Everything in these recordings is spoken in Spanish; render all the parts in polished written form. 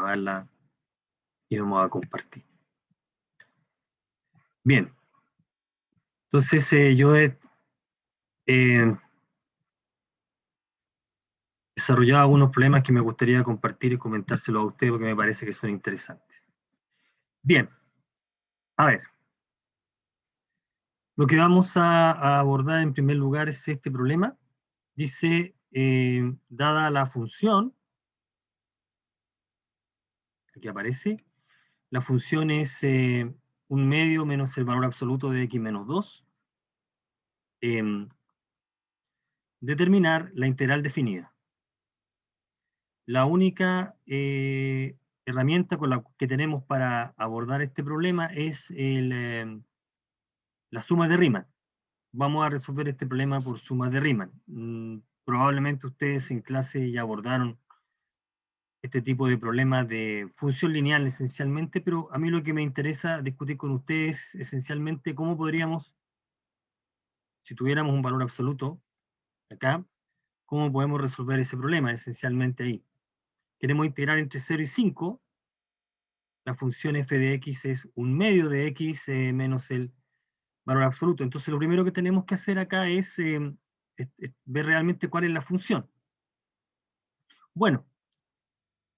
apagarla y vamos a compartir. Bien. Entonces yo he desarrollado algunos problemas que me gustaría compartir y comentárselos a ustedes porque me parece que son interesantes. Bien. A ver. Lo que vamos a abordar en primer lugar es este problema. Dice, dada la función, aquí aparece, la función es 1/2 menos el valor absoluto de x menos 2. Determinar la integral definida. La única herramienta con la que tenemos para abordar este problema es la suma de Riemann. Vamos a resolver este problema por suma de Riemann. Probablemente ustedes en clase ya abordaron este tipo de problemas de función lineal esencialmente, pero a mí lo que me interesa discutir con ustedes es esencialmente cómo podríamos, si tuviéramos un valor absoluto acá, cómo podemos resolver ese problema esencialmente ahí. Queremos integrar entre 0 y 5, la función f de x es 1/2 de x menos el valor absoluto. Entonces lo primero que tenemos que hacer acá es ver realmente cuál es la función. Bueno,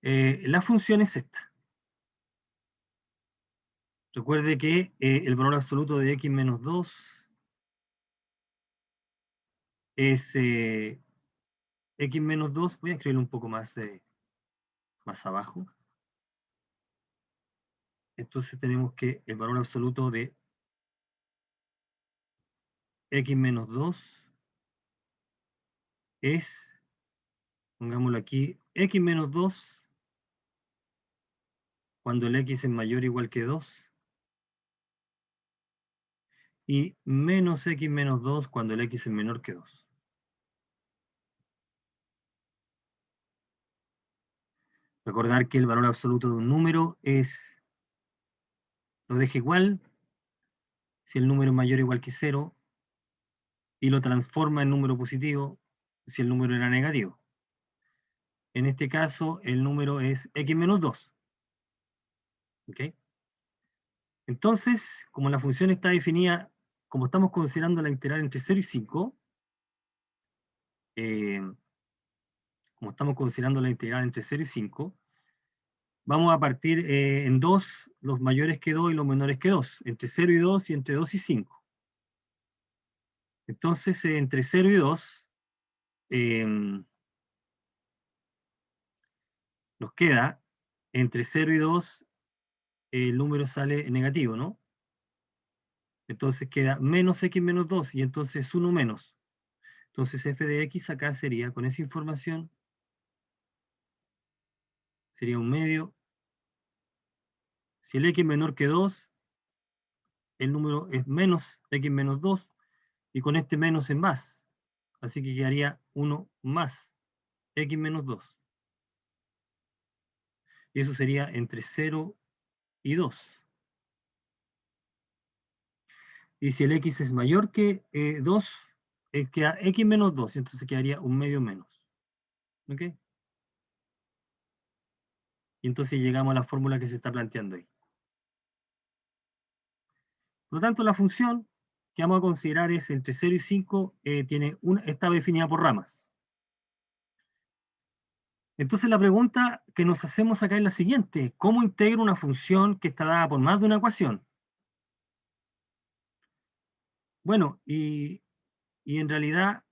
la función es esta. Recuerde que el valor absoluto de x menos 2 es x menos 2, voy a escribirlo un poco más abajo. Entonces tenemos que el valor absoluto de x menos 2 es, pongámoslo aquí, x menos 2 cuando el x es mayor o igual que 2, y menos x menos 2 cuando el x es menor que 2. Recordar que el valor absoluto de un número lo deja igual si el número es mayor o igual que 0, y lo transforma en número positivo si el número era negativo. En este caso, el número es x menos 2. ¿Ok? Entonces, como la función está definida, como estamos considerando la integral entre 0 y 5, como estamos considerando la integral entre 0 y 5, vamos a partir en 2, los mayores que 2 y los menores que 2, entre 0 y 2 y entre 2 y 5. Entonces, entre 0 y 2, nos queda, entre 0 y 2, el número sale negativo, ¿no? Entonces queda menos x menos 2, y entonces 1 menos. Entonces f de x acá sería, con esa información, sería 1/2. Si el x es menor que 2, el número es menos x menos 2, y con este menos es más. Así que quedaría 1 más x menos 2. Y eso sería entre 0 y 2. Y si el x es mayor que 2, queda x menos 2, entonces quedaría 1/2 menos. ¿Ok? Y entonces llegamos a la fórmula que se está planteando ahí. Por lo tanto, la función que vamos a considerar es entre 0 y 5, está definida por ramas. Entonces la pregunta que nos hacemos acá es la siguiente: ¿cómo integro una función que está dada por más de una ecuación? Bueno, y en realidad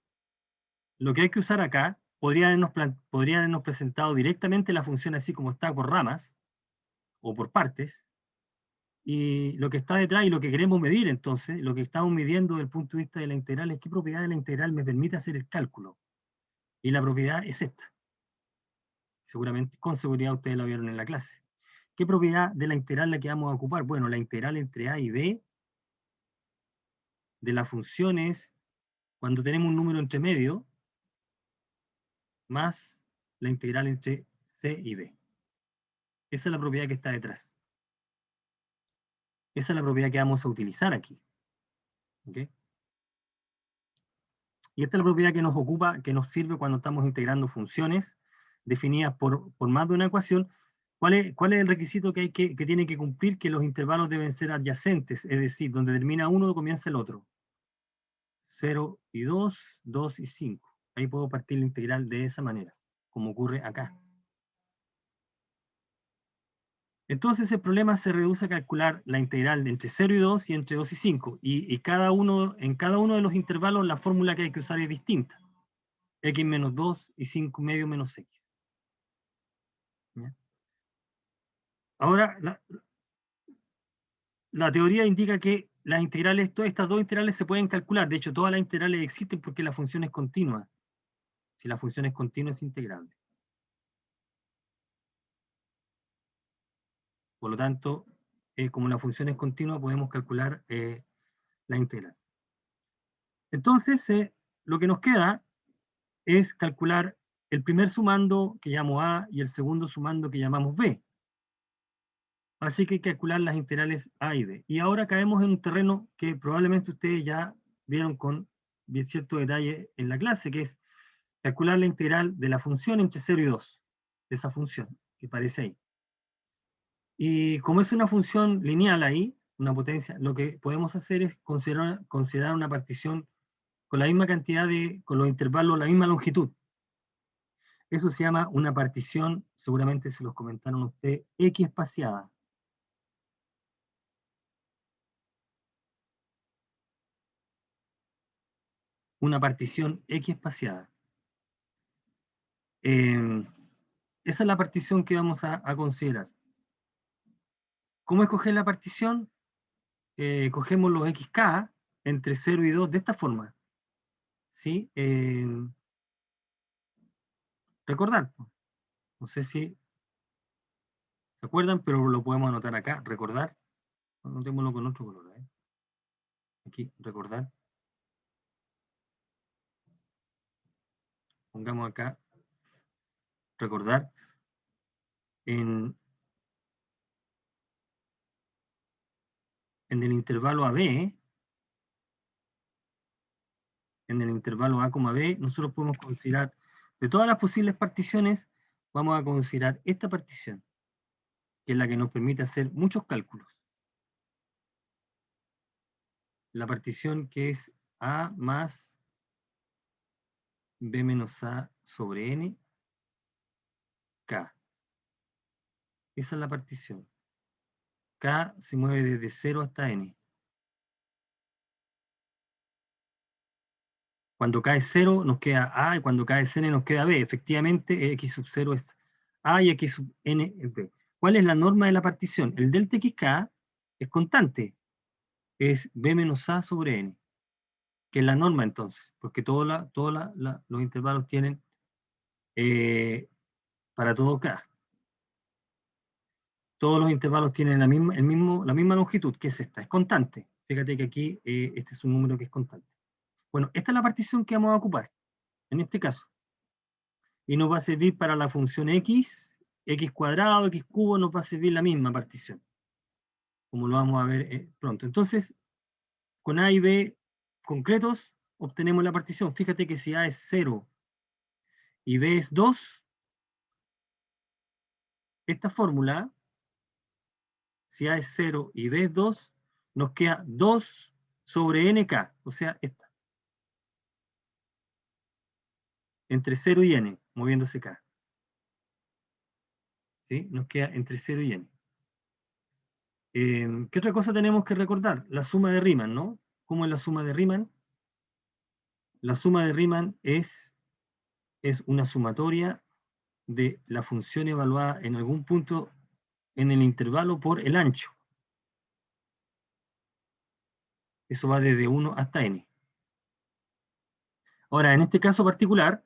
lo que hay que usar acá, podría habernos presentado directamente la función así como está por ramas, o por partes, y lo que está detrás y lo que queremos medir entonces, lo que estamos midiendo desde el punto de vista de la integral es qué propiedad de la integral me permite hacer el cálculo. Y la propiedad es esta. Seguramente, con seguridad ustedes la vieron en la clase. ¿Qué propiedad de la integral la que vamos a ocupar? Bueno, la integral entre a y b de la función es cuando tenemos un número entre medio más la integral entre c y b. Esa es la propiedad que está detrás. Esa es la propiedad que vamos a utilizar aquí. ¿Okay? Y esta es la propiedad que nos ocupa, que nos sirve cuando estamos integrando funciones definidas por más de una ecuación, ¿Cuál es el requisito que tiene que cumplir? Que los intervalos deben ser adyacentes, es decir, donde termina uno comienza el otro. 0 y 2, 2 y 5. Ahí puedo partir la integral de esa manera, como ocurre acá. Entonces el problema se reduce a calcular la integral de entre 0 y 2 y entre 2 y 5. Y en cada uno de los intervalos la fórmula que hay que usar es distinta. X menos 2 y 5 medio menos X. ¿Ya? Ahora, la teoría indica que las integrales, todas estas dos integrales se pueden calcular. De hecho, todas las integrales existen porque la función es continua. Si la función es continua, es integrable. Por lo tanto, como la función es continua, podemos calcular la integral. Entonces, lo que nos queda es calcular el primer sumando que llamo A y el segundo sumando que llamamos B. Así que hay que calcular las integrales A y B. Y ahora caemos en un terreno que probablemente ustedes ya vieron con cierto detalle en la clase, que es calcular la integral de la función entre 0 y 2, de esa función que aparece ahí. Y como es una función lineal ahí, una potencia, lo que podemos hacer es considerar una partición con la misma cantidad con los intervalos, la misma longitud. Eso se llama una partición, seguramente se los comentaron a ustedes, X espaciada. Una partición X espaciada. Esa es la partición que vamos a considerar. ¿Cómo escoger la partición? Cogemos los XK entre 0 y 2 de esta forma. ¿Sí? Recordar. No sé si se acuerdan, pero lo podemos anotar acá. Recordar. Anotémoslo con otro color. Aquí, recordar. Pongamos acá, recordar. En el intervalo AB, en el intervalo A, B, nosotros podemos considerar, de todas las posibles particiones, vamos a considerar esta partición, que es la que nos permite hacer muchos cálculos. La partición que es A más B menos A sobre N, K. Esa es la partición. K se mueve desde 0 hasta N. Cuando K es 0 nos queda A y cuando K es N nos queda B. Efectivamente, X sub 0 es A y X sub N es B. ¿Cuál es la norma de la partición? El delta XK es constante. Es B menos A sobre N. Que es la norma entonces. Porque todos los intervalos tienen para todo K. Todos los intervalos tienen la misma longitud, que es esta. Es constante. Fíjate que aquí este es un número que es constante. Bueno, esta es la partición que vamos a ocupar, en este caso. Y nos va a servir para la función x, x cuadrado, x cubo, nos va a servir la misma partición. Como lo vamos a ver pronto. Entonces, con A y B concretos, obtenemos la partición. Fíjate que si A es 0 y B es 2, esta fórmula, si A es 0 y B es 2, nos queda 2 sobre nk, o sea, esta. Entre 0 y n, moviéndose k. ¿Sí? Nos queda entre 0 y n. ¿Qué otra cosa tenemos que recordar? La suma de Riemann, ¿no? ¿Cómo es la suma de Riemann? La suma de Riemann es una sumatoria de la función evaluada en algún punto en el intervalo por el ancho. Eso va desde 1 hasta n. Ahora, en este caso particular,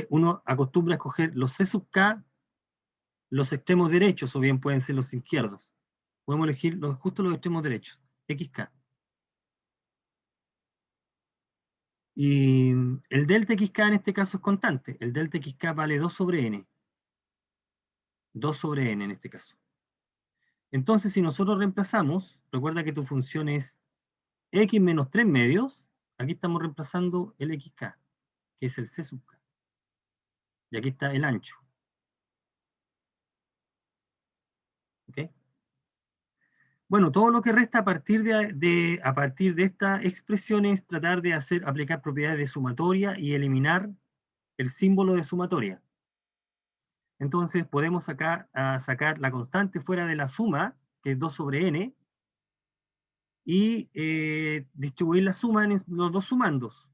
uno acostumbra a escoger los C sub k, los extremos derechos, o bien pueden ser los izquierdos. Podemos elegir justo los extremos derechos, xk. Y el delta xk en este caso es constante. El delta xk vale 2 sobre n. 2 sobre n en este caso. Entonces, si nosotros reemplazamos, recuerda que tu función es x menos 3 medios, aquí estamos reemplazando el xk. que es el C sub K. Y aquí está el ancho. ¿Ok? Bueno, todo lo que resta a partir de esta expresión es tratar de aplicar propiedades de sumatoria y eliminar el símbolo de sumatoria. Entonces podemos sacar la constante fuera de la suma, que es 2 sobre n, y distribuir la suma en los dos sumandos.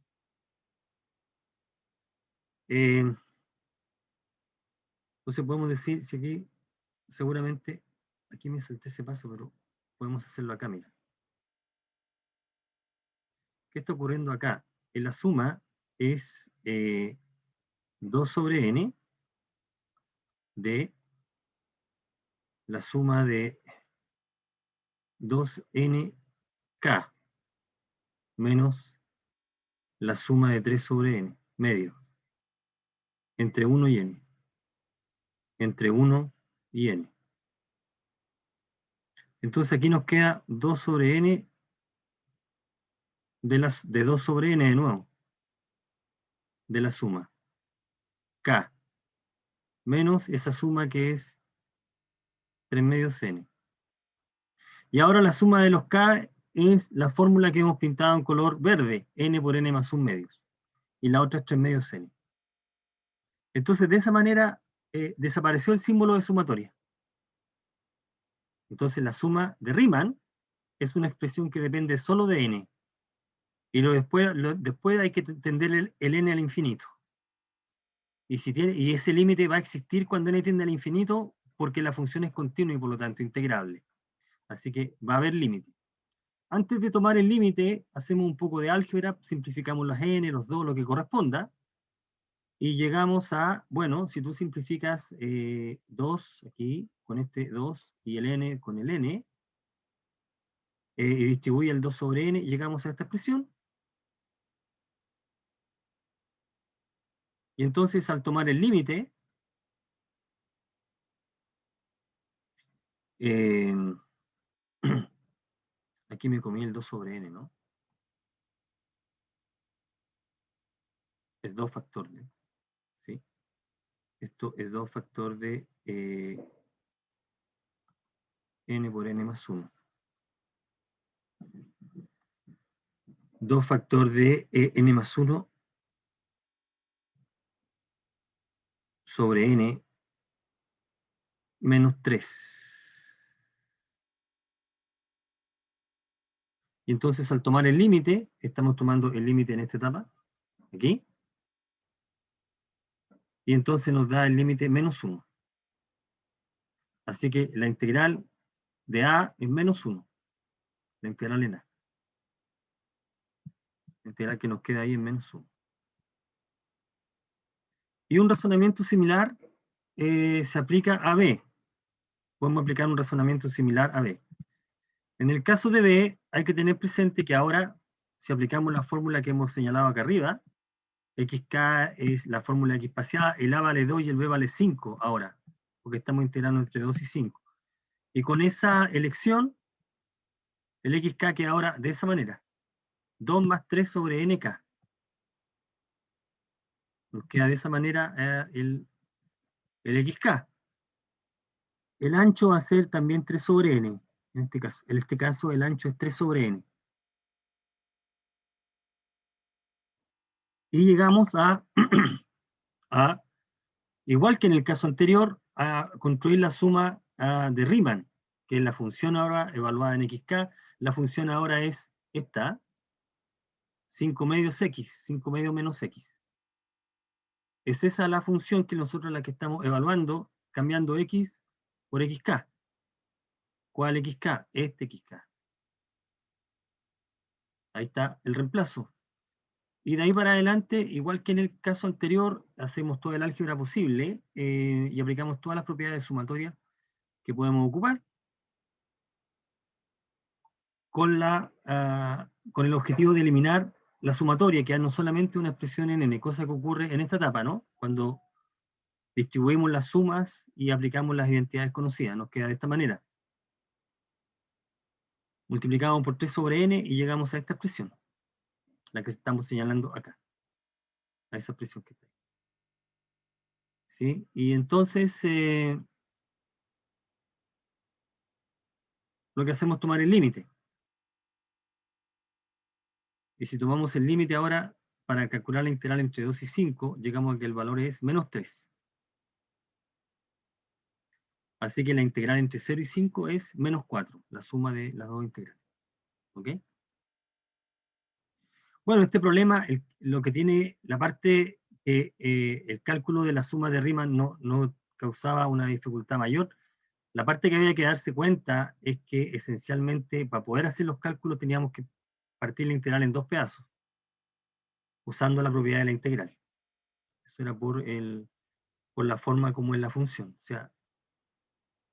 Entonces podemos decir, si aquí seguramente, aquí me salté ese paso, pero podemos hacerlo acá, mira. ¿Qué está ocurriendo acá? En la suma es 2 sobre n de la suma de 2nk menos la suma de 3 sobre n, medio, entre 1 y n. Entre 1 y n. Entonces aquí nos queda 2 sobre n de 2 sobre n de nuevo, de la suma, k, menos esa suma que es 3 medios n. Y ahora la suma de los k es la fórmula que hemos pintado en color verde, n por n más 1 medios. Y la otra es 3 medios n. Entonces de esa manera desapareció el símbolo de sumatoria. Entonces la suma de Riemann es una expresión que depende solo de n. Y después hay que tender el n al infinito. Y ese límite va a existir cuando n tiende al infinito porque la función es continua y por lo tanto integrable. Así que va a haber límite. Antes de tomar el límite, hacemos un poco de álgebra, simplificamos las n, los 2, lo que corresponda, y llegamos a, bueno, si tú simplificas 2 aquí, con este 2, y el n con el n, y distribuye el 2 sobre n, llegamos a esta expresión. Y entonces al tomar el límite, aquí me comí el 2 sobre n, ¿no? Es 2 factor, ¿no? ¿Sí? Esto es 2 factor de n por n más 1. 2 factor de n más 1 sobre n menos 3. Y entonces al tomar el límite, estamos tomando el límite en esta etapa, aquí, y entonces nos da el límite menos 1. Así que la integral de a es menos 1, la integral en a. La integral que nos queda ahí es menos 1. Y un razonamiento similar se aplica a b. Podemos aplicar un razonamiento similar a b. En el caso de b, hay que tener presente que ahora, si aplicamos la fórmula que hemos señalado acá arriba, xk es la fórmula x espaciada, el a vale 2 y el b vale 5 ahora, porque estamos integrando entre 2 y 5. Y con esa elección, el xk queda ahora de esa manera, 2 más 3 sobre nk. Nos queda de esa manera el xk. El ancho va a ser también 3 sobre n, en este caso. En este caso el ancho es 3 sobre n. Y llegamos a, igual que en el caso anterior, a construir la suma de Riemann, que es la función ahora evaluada en xk. La función ahora es esta, 5 medios x, 5 medios menos x. Es esa la función que nosotros la que estamos evaluando, cambiando x por xk. ¿Cuál xk? Este xk. Ahí está el reemplazo. Y de ahí para adelante, igual que en el caso anterior, hacemos toda el álgebra posible y aplicamos todas las propiedades sumatorias que podemos ocupar con el objetivo de eliminar la sumatoria, que es no solamente una expresión en n, cosa que ocurre en esta etapa, ¿no? Cuando distribuimos las sumas y aplicamos las identidades conocidas, nos queda de esta manera. Multiplicamos por 3 sobre n y llegamos a esta expresión, la que estamos señalando acá. a esa expresión que está ahí. ¿Sí? Y entonces, lo que hacemos es tomar el límite. Y si tomamos el límite ahora, para calcular la integral entre 2 y 5, llegamos a que el valor es menos 3. Así que la integral entre 0 y 5 es menos 4, la suma de las dos integrales. ¿Ok? Bueno, este problema, lo que tiene la parte que el cálculo de la suma de Riemann no causaba una dificultad mayor, la parte que había que darse cuenta es que esencialmente para poder hacer los cálculos teníamos que partir la integral en dos pedazos, usando la propiedad de la integral. Eso era por la forma como es la función. O sea,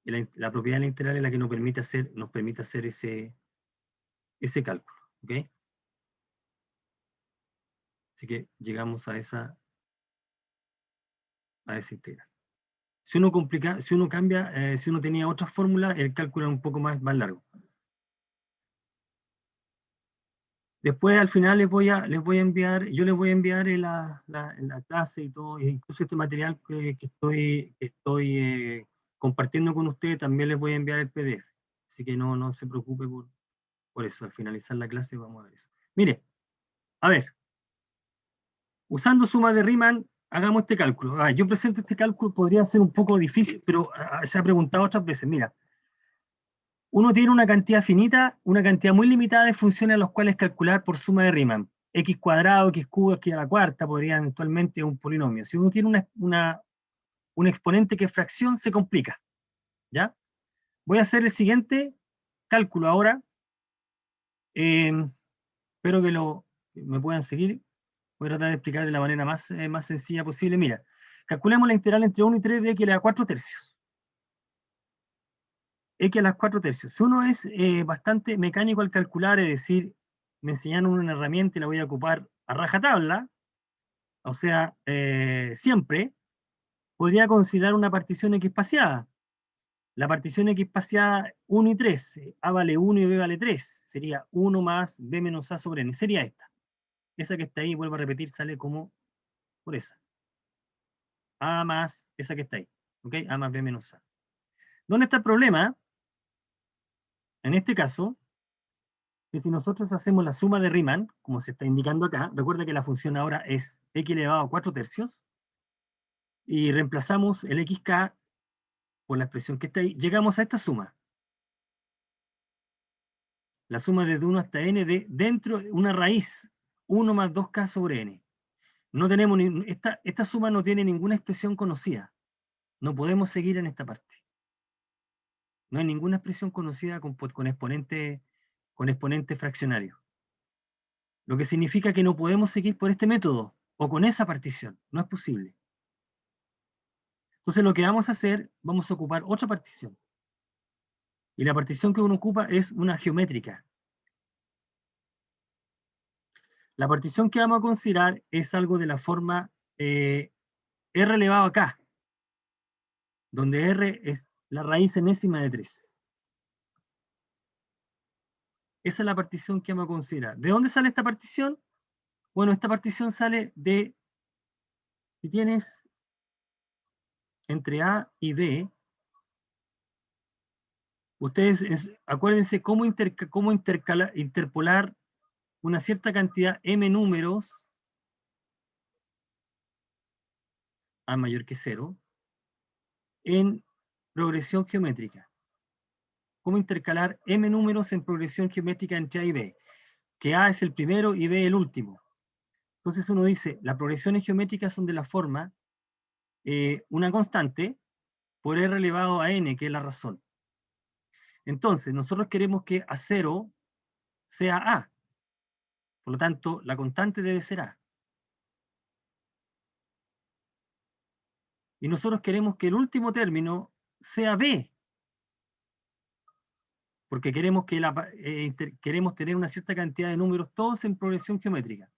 la propiedad de la integral es la que nos permite hacer ese cálculo. ¿Ok? Así que llegamos a esa integral. Si uno cambia, si uno tenía otras fórmulas, el cálculo era un poco más largo. Después al final les voy a enviar, yo les voy a enviar en la clase y todo, incluso este material que estoy compartiendo con ustedes, también les voy a enviar el PDF. Así que no se preocupe por eso. Al finalizar la clase vamos a ver eso. Mire, a ver, usando suma de Riemann, hagamos este cálculo. Yo presento este cálculo, podría ser un poco difícil, pero se ha preguntado otras veces. Mira, uno tiene una cantidad finita, una cantidad muy limitada de funciones a las cuales calcular por suma de Riemann. X cuadrado, X cubo, X a la cuarta, podría eventualmente un polinomio. Si uno tiene un exponente que es fracción, se complica. ¿Ya? Voy a hacer el siguiente cálculo ahora. Espero que me puedan seguir. Voy a tratar de explicar de la manera más sencilla posible. Mira, calculemos la integral entre 1 y 3 de x a la 4 tercios. X a las 4 tercios. Si uno es bastante mecánico al calcular, es decir, me enseñaron una herramienta y la voy a ocupar a rajatabla, o sea, siempre, podría considerar una partición X espaciada. La partición X espaciada 1 y 3, A vale 1 y B vale 3, sería 1 más B menos A sobre N, sería esta. Esa que está ahí, vuelvo a repetir, sale como por esa. A más esa que está ahí, ¿ok? A más B menos A. ¿Dónde está el problema? En este caso, que si nosotros hacemos la suma de Riemann, como se está indicando acá, recuerda que la función ahora es x elevado a 4 tercios, y reemplazamos el xk por la expresión que está ahí, llegamos a esta suma. La suma desde 1 hasta n de dentro de una raíz, 1 más 2k sobre n. No tenemos esta suma no tiene ninguna expresión conocida. No podemos seguir en esta parte. No hay ninguna expresión conocida con exponente fraccionario. Lo que significa que no podemos seguir por este método o con esa partición. No es posible. Entonces lo que vamos a hacer, vamos a ocupar otra partición. Y la partición que uno ocupa es una geométrica. La partición que vamos a considerar es algo de la forma R elevado a K, donde R es la raíz enésima de 3. Esa es la partición que vamos a considerar. ¿De dónde sale esta partición? Bueno, esta partición sale de, si tienes entre A y B, ustedes acuérdense cómo interpolar una cierta cantidad m números a mayor que 0 en progresión geométrica. ¿Cómo intercalar m números en progresión geométrica entre A y B? Que A es el primero y B el último. Entonces uno dice, las progresiones geométricas son de la forma una constante por R elevado a n, que es la razón. Entonces, nosotros queremos que A0 sea A. Por lo tanto, la constante debe ser A. Y nosotros queremos que el último término sea B. Porque queremos tener una cierta cantidad de números todos en progresión geométrica.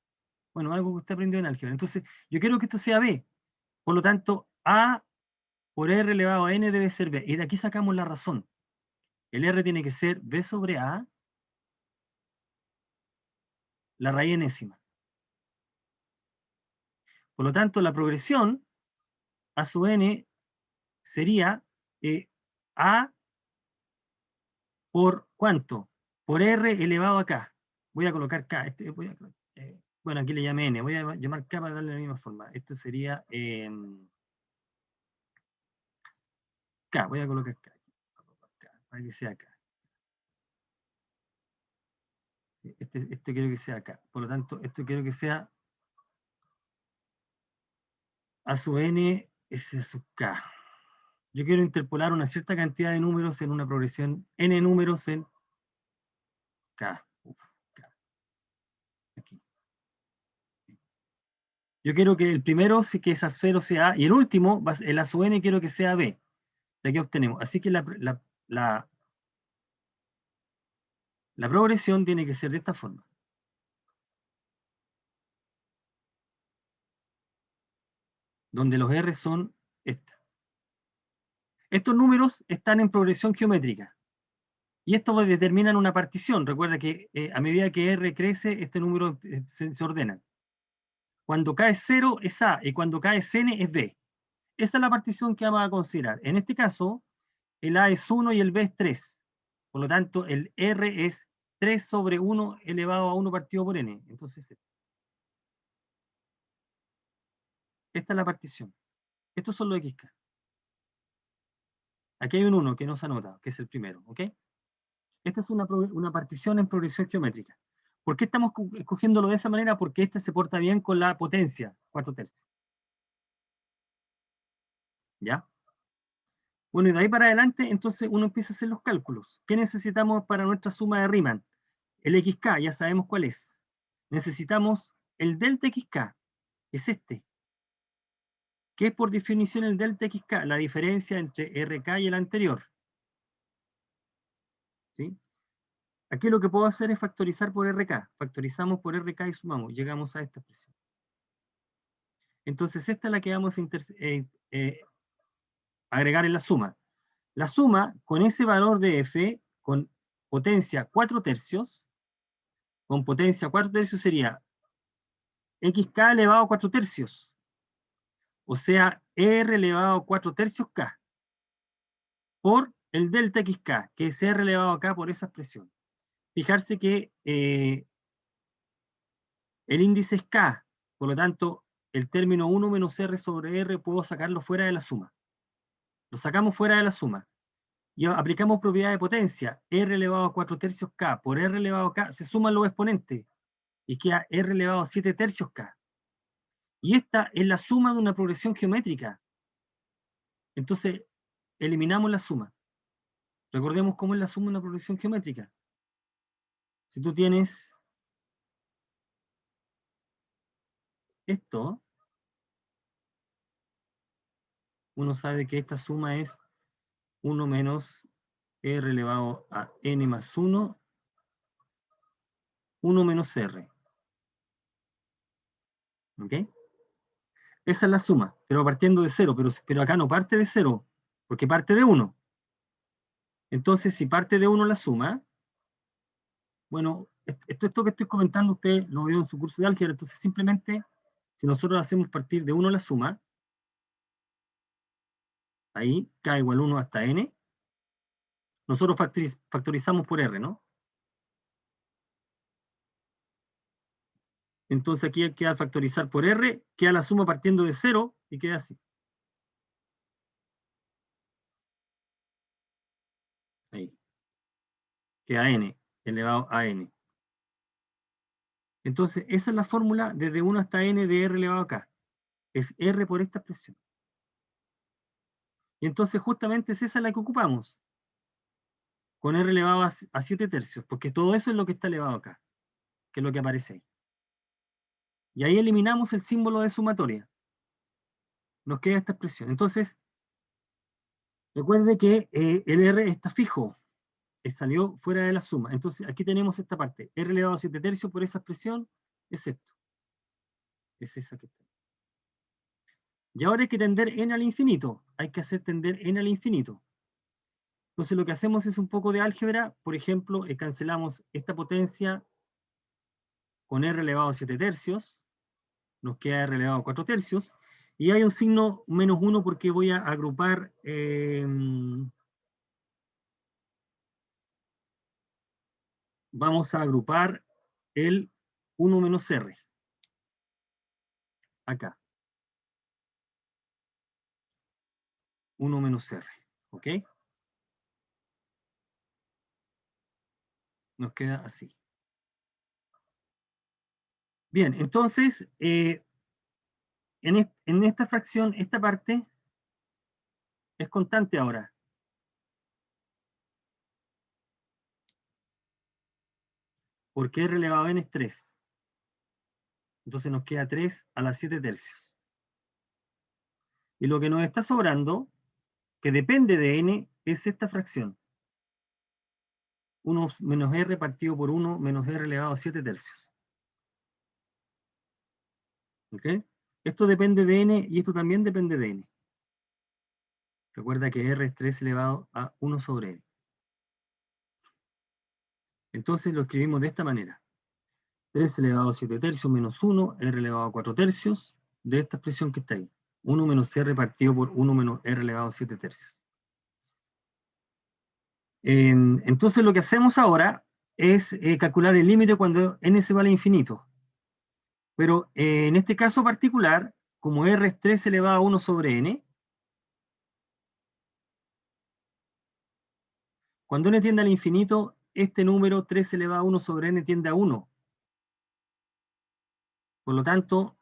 Bueno, algo que usted aprendió en álgebra. Entonces, yo quiero que esto sea B. Por lo tanto, A por R elevado a N debe ser B. Y de aquí sacamos la razón. El R tiene que ser B sobre A, la raíz enésima. Por lo tanto, la progresión a sub n sería a por ¿cuánto? Por r elevado a k. Voy a colocar k. Bueno, aquí le llamé n. Voy a llamar k para darle la misma forma. Esto sería k. Voy a colocar k. Para que sea k. Este quiero que sea acá. Por lo tanto, esto quiero que sea a sub n es a sub k. Yo quiero interpolar una cierta cantidad de números en una progresión n números en k. K. Aquí. Yo quiero que el primero, sí que es a 0 sea a, y el último, el a sub n quiero que sea b. De aquí obtenemos. Así que la progresión tiene que ser de esta forma. Donde los r son estas. Estos números están en progresión geométrica. Y esto determina una partición. Recuerda que a medida que R crece, este número se ordena. Cuando K es 0 es A y cuando K es N es B. Esa es la partición que vamos a considerar. En este caso, el A es 1 y el B es 3. Por lo tanto, el R es 3 sobre 1 elevado a 1 partido por N. Entonces, esta es la partición. Estos son los XK. Aquí hay un 1 que no se anota, que es el primero. ¿Ok? Esta es una partición en progresión geométrica. ¿Por qué estamos escogiéndolo de esa manera? Porque este se porta bien con la potencia, 4/3. ¿Ya? Bueno, y de ahí para adelante, entonces uno empieza a hacer los cálculos. ¿Qué necesitamos para nuestra suma de Riemann? El XK, ya sabemos cuál es. Necesitamos el delta XK, es este. ¿Qué es por definición el delta XK? La diferencia entre RK y el anterior. ¿Sí? Aquí lo que puedo hacer es factorizar por RK. Factorizamos por RK y sumamos. Llegamos a esta expresión. Entonces esta es la que vamos a agregar en la suma. La suma con ese valor de f, con potencia 4/3, con potencia 4/3 sería xk elevado a 4/3, o sea, r elevado a 4/3 k, por el delta xk, que es r elevado a k por esa expresión. Fijarse que el índice es k, por lo tanto, el término 1 menos r sobre r puedo sacarlo fuera de la suma. Lo sacamos fuera de la suma. Y aplicamos propiedad de potencia, r elevado a 4/3 k por r elevado a k, se suman los exponentes, y queda r elevado a 7/3 k. Y esta es la suma de una progresión geométrica. Entonces, eliminamos la suma. Recordemos cómo es la suma de una progresión geométrica. Si tú tienes esto, uno sabe que esta suma es 1 menos r elevado a n más 1, 1 menos r. ¿Ok? Esa es la suma, pero partiendo de 0, pero acá no parte de 0, porque parte de 1. Entonces, si parte de 1 la suma, bueno, esto que estoy comentando, usted lo vio en su curso de álgebra, entonces simplemente, si nosotros hacemos partir de 1 la suma, ahí, k igual 1 hasta n, nosotros factorizamos por r, ¿no? Entonces aquí queda factorizar por r, queda la suma partiendo de 0 y queda así. Ahí. Queda n elevado a n. Entonces, esa es la fórmula desde 1 hasta n de r elevado a k. Es r por esta expresión. Y entonces justamente es esa la que ocupamos. Con r elevado a 7/3, porque todo eso es lo que está elevado acá, que es lo que aparece ahí. Y ahí eliminamos el símbolo de sumatoria. Nos queda esta expresión. Entonces, recuerde que el r está fijo, salió fuera de la suma. Entonces, aquí tenemos esta parte. R elevado a 7/3 por esa expresión es esto. Es esa que está. Y ahora hay que tender n al infinito. Hay que hacer tender n al infinito. Entonces, lo que hacemos es un poco de álgebra. Por ejemplo, cancelamos esta potencia con r elevado a 7/3. nos queda r elevado a 4 tercios, y hay un signo menos 1 porque voy a agrupar, vamos a agrupar el 1 menos r, acá, 1 menos r, ¿ok? Nos queda así. Bien, entonces, en esta fracción, esta parte es constante ahora. Porque r elevado a n es 3. Entonces nos queda 3 a la 7 tercios. Y lo que nos está sobrando, que depende de n, es esta fracción. 1 menos r partido por 1 menos r elevado a 7 tercios. ¿Ok? Esto depende de n y esto también depende de n. Recuerda que r es 3 elevado a 1 sobre n. Entonces lo escribimos de esta manera. 3 elevado a 7 tercios menos 1, r elevado a 4 tercios, de esta expresión que está ahí. 1 menos r partido por 1 menos r elevado a 7 tercios. Entonces lo que hacemos ahora es calcular el límite cuando n se va al infinito. Pero en este caso particular, como r es 3 elevado a 1 sobre n, cuando n tiende al infinito, este número 3 elevado a 1 sobre n tiende a 1. Por lo tanto,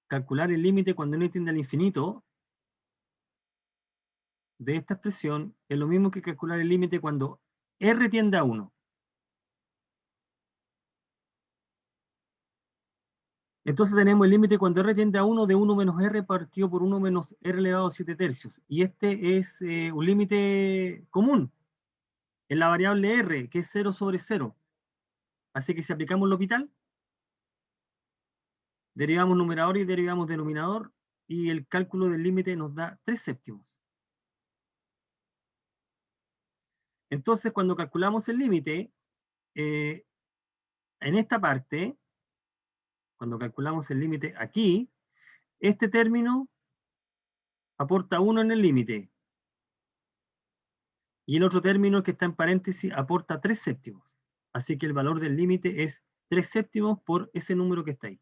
calcular el límite cuando n tiende al infinito de esta expresión es lo mismo que calcular el límite cuando r tiende a 1. Entonces tenemos el límite cuando r tiende a 1 de 1 menos r partido por 1 menos r elevado a 7 tercios. Y este es un límite común en la variable r, que es 0 sobre 0. Así que si aplicamos L'Hopital, derivamos numerador y derivamos denominador, y el cálculo del límite nos da 3 séptimos. Entonces, cuando calculamos el límite, en esta parte, cuando calculamos el límite aquí, este término aporta 1 en el límite, y el otro término que está en paréntesis aporta 3 séptimos. Así que el valor del límite es 3 séptimos por ese número que está ahí.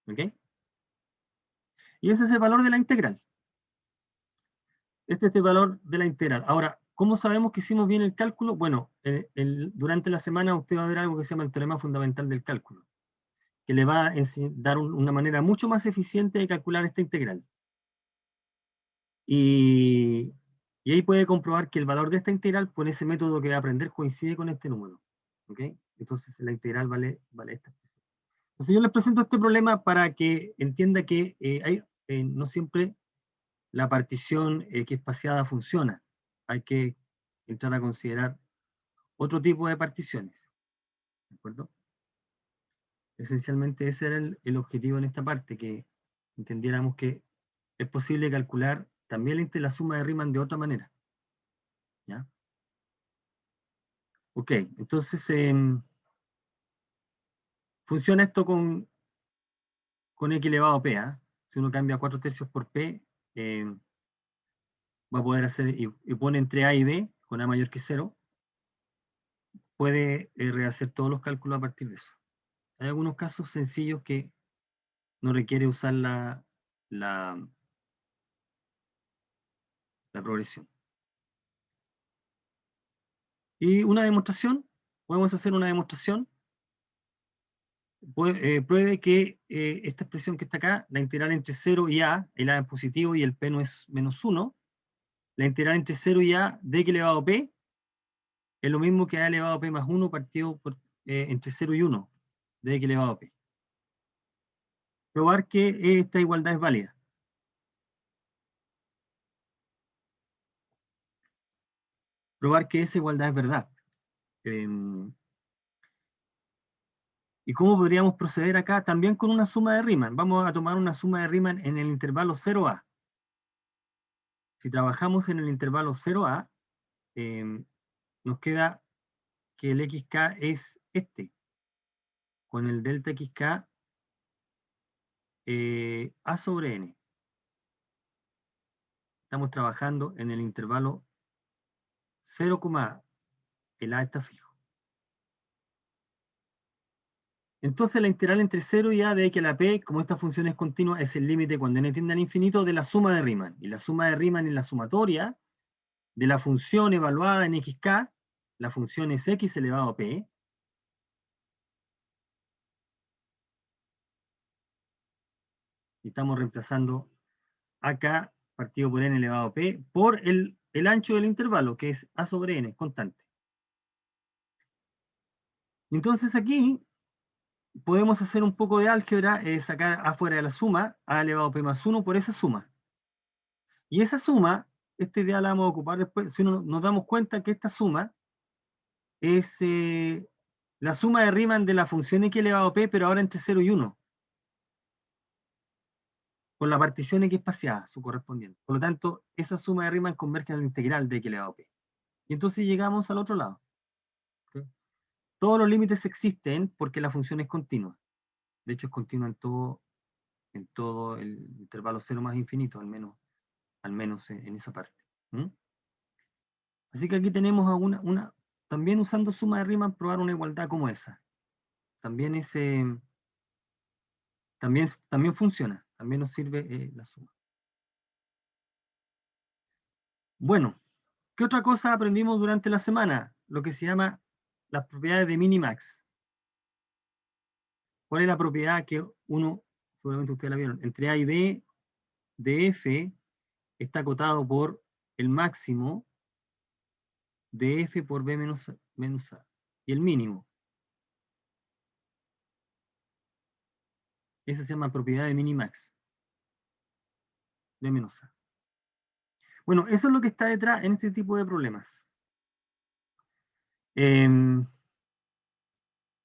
¿Ok? Y ese es el valor de la integral. Este es el valor de la integral. Ahora, ¿cómo sabemos que hicimos bien el cálculo? Bueno, durante la semana usted va a ver algo que se llama el teorema fundamental del cálculo, que le va a dar una manera mucho más eficiente de calcular esta integral. Y ahí puede comprobar que el valor de esta integral, por ese método que va a aprender, coincide con este número. ¿Ok? Entonces la integral vale esta. Entonces yo les presento este problema para que entienda que no siempre la partición que es espaciada funciona. Hay que entrar a considerar otro tipo de particiones. ¿De acuerdo? Esencialmente ese era el objetivo en esta parte, que entendiéramos que es posible calcular también la suma de Riemann de otra manera. ¿Ya? Ok, entonces funciona esto con x elevado a p. Si uno cambia 4 tercios por p, va a poder hacer, y pone entre a y b, con a mayor que 0, puede rehacer todos los cálculos a partir de eso. Hay algunos casos sencillos que no requiere usar la progresión. Y una demostración, podemos hacer una demostración. Pruebe que esta expresión que está acá, la integral entre 0 y a, el a es positivo y el p no es menos 1, la integral entre 0 y a de x elevado a p es lo mismo que a elevado a p más 1 partido por, entre 0 y 1 de x elevado a p. Probar que esta igualdad es válida. Probar que esa igualdad es verdad. ¿Y cómo podríamos proceder acá? También con una suma de Riemann. Vamos a tomar una suma de Riemann en el intervalo 0a. Si trabajamos en el intervalo 0a, nos queda que el xk es este, con el delta xk A sobre n. Estamos trabajando en el intervalo 0, el A está fijo. Entonces la integral entre 0 y A de x a la p, como esta función es continua, es el límite cuando n tiende al infinito de la suma de Riemann. Y la suma de Riemann es la sumatoria de la función evaluada en xk, la función es x elevado a p, y estamos reemplazando acá, partido por n elevado a p, por el ancho del intervalo, que es A sobre n, constante. Entonces aquí podemos hacer un poco de álgebra, sacar afuera de la suma, A elevado a p más 1 por esa suma. Y esa suma, esta idea la vamos a ocupar después, si nos damos cuenta que esta suma es la suma de Riemann de la función x elevado a p, pero ahora entre 0 y 1. Con la partición x espaciada, su correspondiente. Por lo tanto, esa suma de Riemann converge a la integral de x elevado a p. Y entonces llegamos al otro lado. ¿Okay? Todos los límites existen porque la función es continua. De hecho, es continua en todo el intervalo 0 más infinito, al menos en esa parte. ¿Mm? Así que aquí tenemos también usando suma de Riemann, probar una igualdad como esa. También también funciona, también nos sirve la suma. Bueno, ¿qué otra cosa aprendimos durante la semana? Lo que se llama las propiedades de minimax. ¿Cuál es la propiedad que seguramente ustedes la vieron, entre A y B de F está acotado por el máximo de F por B menos A, y el mínimo? Esa se llama propiedad de minimax, B menos A. Bueno, eso es lo que está detrás en este tipo de problemas.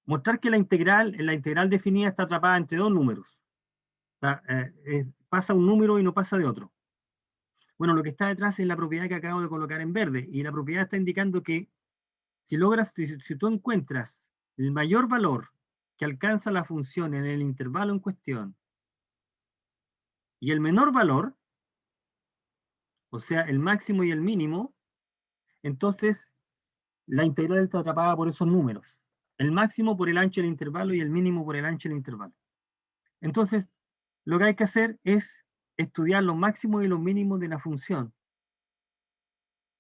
Mostrar que la integral definida está atrapada entre dos números. Pasa un número y no pasa de otro. Bueno, lo que está detrás es la propiedad que acabo de colocar en verde, y la propiedad está indicando que si tú encuentras el mayor valor que alcanza la función en el intervalo en cuestión y el menor valor, o sea, el máximo y el mínimo, entonces la integral está atrapada por esos números. El máximo por el ancho del intervalo y el mínimo por el ancho del intervalo. Entonces, lo que hay que hacer es estudiar los máximos y los mínimos de la función.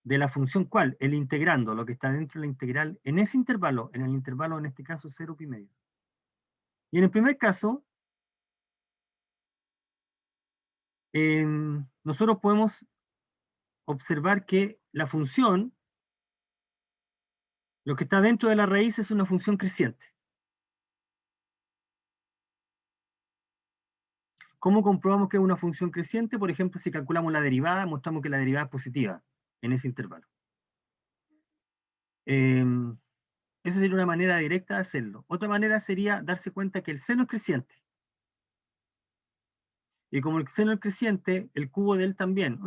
¿De la función cuál? El integrando, lo que está dentro de la integral, en ese intervalo, en el intervalo en este caso 0 pi medio. Y en el primer caso, nosotros podemos observar que la función, lo que está dentro de la raíz es una función creciente. ¿Cómo comprobamos que es una función creciente? Por ejemplo, si calculamos la derivada, mostramos que la derivada es positiva en ese intervalo. Esa sería una manera directa de hacerlo. Otra manera sería darse cuenta que el seno es creciente. Y como el seno es creciente, el cubo de él también.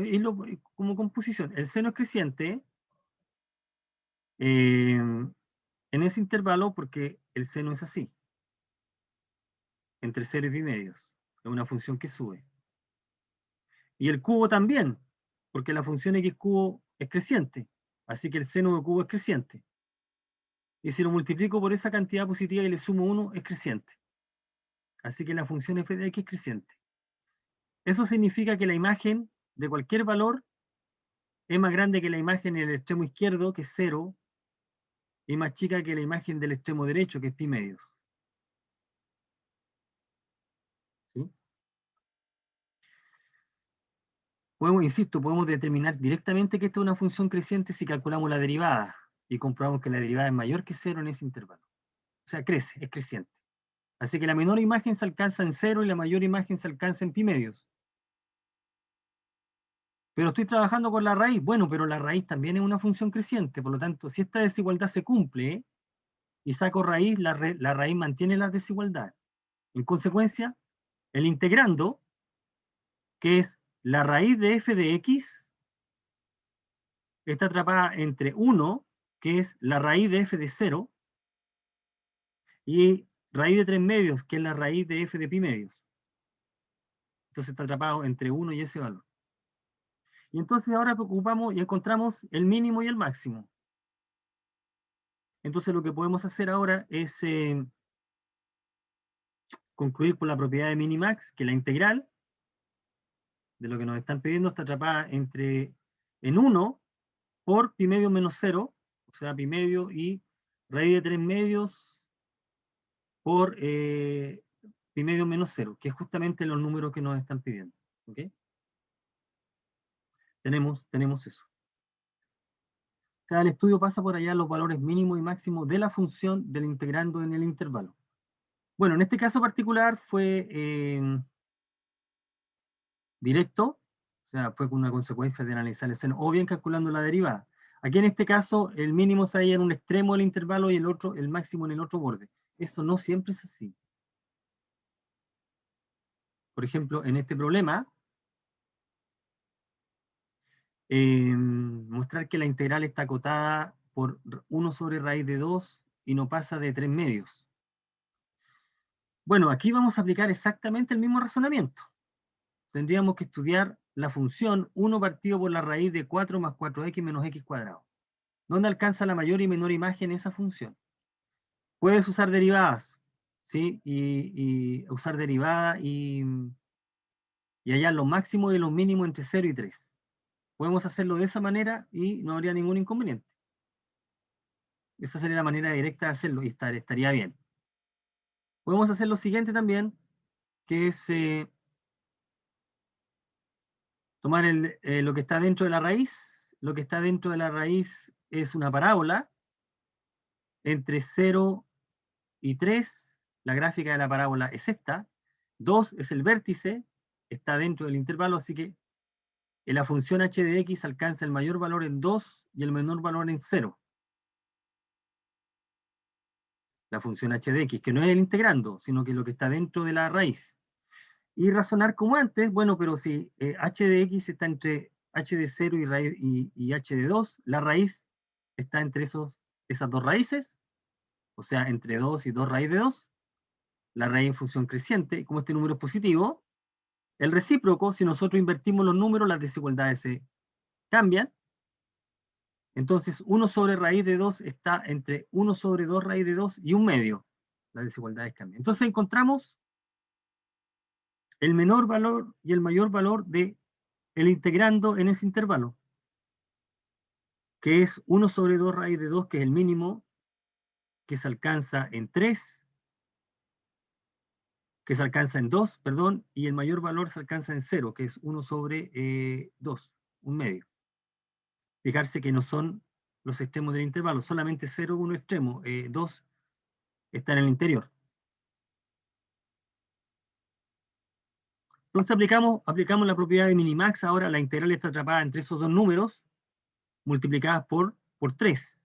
Como composición, el seno es creciente en ese intervalo porque el seno es así, entre 0 y pi medios. Es una función que sube. Y el cubo también, porque la función x cubo es creciente. Así que el seno de cubo es creciente. Y si lo multiplico por esa cantidad positiva y le sumo 1, es creciente. Así que la función f de x es creciente. Eso significa que la imagen de cualquier valor es más grande que la imagen en el extremo izquierdo, que es 0, y más chica que la imagen del extremo derecho, que es pi medios. ¿Sí? Podemos determinar directamente que esta es una función creciente si calculamos la derivada y comprobamos que la derivada es mayor que 0 en ese intervalo. O sea, crece, es creciente. Así que la menor imagen se alcanza en 0 y la mayor imagen se alcanza en pi medios. Pero estoy trabajando con la raíz. Bueno, pero la raíz también es una función creciente. Por lo tanto, si esta desigualdad se cumple y saco raíz, la raíz mantiene la desigualdad. En consecuencia, el integrando, que es la raíz de f de x, está atrapada entre 1, que es la raíz de f de 0, y raíz de 3 medios, que es la raíz de f de pi medios. Entonces está atrapado entre 1 y ese valor. Y entonces ahora ocupamos y encontramos el mínimo y el máximo. Entonces lo que podemos hacer ahora es concluir con la propiedad de minimax, que la integral de lo que nos están pidiendo está atrapada en 1 por pi medio menos 0, o sea, pi medio y raíz de 3 medios por pi medio menos 0, que es justamente los números que nos están pidiendo. ¿Ok? Tenemos eso. O sea, el estudio pasa por allá los valores mínimos y máximos de la función del integrando en el intervalo. Bueno, en este caso particular fue directo, o sea, fue con una consecuencia de analizar el seno, o bien calculando la derivada. Aquí en este caso, el mínimo se halla en un extremo del intervalo y el máximo en el otro borde. Eso no siempre es así. Por ejemplo, en este problema, mostrar que la integral está acotada por 1 sobre raíz de 2 y no pasa de 3 medios. Bueno, aquí vamos a aplicar exactamente el mismo razonamiento. Tendríamos que estudiar la función 1 partido por la raíz de 4 más 4x menos x cuadrado. ¿Dónde alcanza la mayor y menor imagen esa función? Puedes usar derivadas, ¿sí? Y usar derivadas y hallar los máximos y los mínimos entre 0 y 3. Podemos hacerlo de esa manera y no habría ningún inconveniente. Esa sería la manera directa de hacerlo y estaría bien. Podemos hacer lo siguiente también, que es tomar lo que está dentro de la raíz. Lo que está dentro de la raíz es una parábola entre 0 y 3. La gráfica de la parábola es esta. 2 es el vértice, está dentro del intervalo, así que la función h de x alcanza el mayor valor en 2 y el menor valor en 0. La función h de x, que no es el integrando, sino que es lo que está dentro de la raíz. Y razonar como antes, bueno, pero si h de x está entre h de 0 y h de 2, la raíz está entre esas dos raíces, o sea, entre 2 y 2 raíz de 2, la raíz en función creciente, y como este número es positivo, el recíproco, si nosotros invertimos los números, las desigualdades se cambian. Entonces, 1 sobre raíz de 2 está entre 1 sobre 2 raíz de 2 y 1 medio. Las desigualdades cambian. Entonces encontramos el menor valor y el mayor valor de el integrando en ese intervalo, que es 1 sobre 2 raíz de 2, que es el mínimo, que se alcanza en 3, que se alcanza en 2, perdón, y el mayor valor se alcanza en 0, que es 1 sobre 2, 1 medio. Fijarse que no son los extremos del intervalo, solamente 0, 1 extremo, 2 está en el interior. Entonces aplicamos la propiedad de minimax, ahora la integral está atrapada entre esos dos números, multiplicadas por 3.